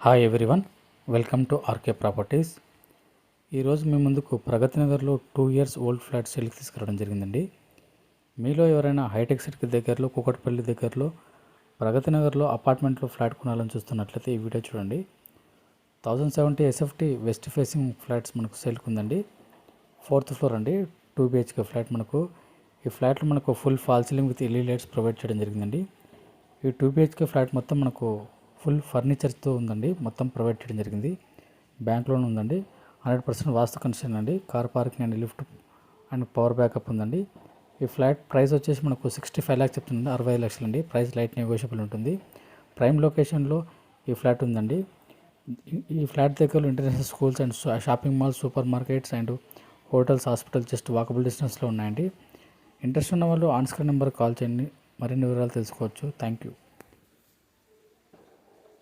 Hi everyone, welcome to RK Properties. ఈరోజు మీ ముందుకు ప్రగతి నగర్లో 2 years ఓల్డ్ ఫ్లాట్ సేల్కి తీసుకురావడం జరిగిందండి. మీలో ఎవరైనా హైటెక్ సిటీకి దగ్గరలో కూకట్పల్లి దగ్గరలో ప్రగతి నగర్లో అపార్ట్మెంట్లో ఫ్లాట్ కొనాలని చూస్తున్నట్లయితే ఈ వీడియో చూడండి. 1070 SFT వెస్ట్ ఫేసింగ్ ఫ్లాట్స్ మనకు సేల్కి ఉందండి. 4th ఫ్లోర్ అండి, 2 BHK ఫ్లాట్. ఈ ఫ్లాట్లో మనకు full fall ceiling with LED lights provide చేయడం జరిగిందండి. ఈ 2 BHK ఫ్లాట్ మొత్తం మనకు ఫుల్ ఫర్నిచర్తో ఉందండి, మొత్తం ప్రొవైడ్ చేయడం జరిగింది. బ్యాంక్ లోన్ ఉందండి, 100% వాస్తు కన్స్ట్రక్షన్ అండి, car parking and lift and power backup ఉందండి. ఈ ఫ్లాట్ ప్రైస్ వచ్చేసి మనకు 65 lakhs చెప్తుంది, 65 లక్షలు అండి. ప్రైస్ లైట్ నెగోషియబుల్ ఉంటుంది. ప్రైమ్ లొకేషన్లో ఈ ఫ్లాట్ ఉందండి. ఈ ఫ్లాట్ దగ్గరలో international schools and shopping malls, super markets and hotels, hospitals just walkable డిస్టెన్స్లో ఉన్నాయండి. ఇంట్రెస్ట్ ఉన్న వాళ్ళు ఆన్ స్క్రీన్ నెంబర్ కాల్ చేయండి, మరిన్ని వివరాలు తెలుసుకోవచ్చు. Thank you.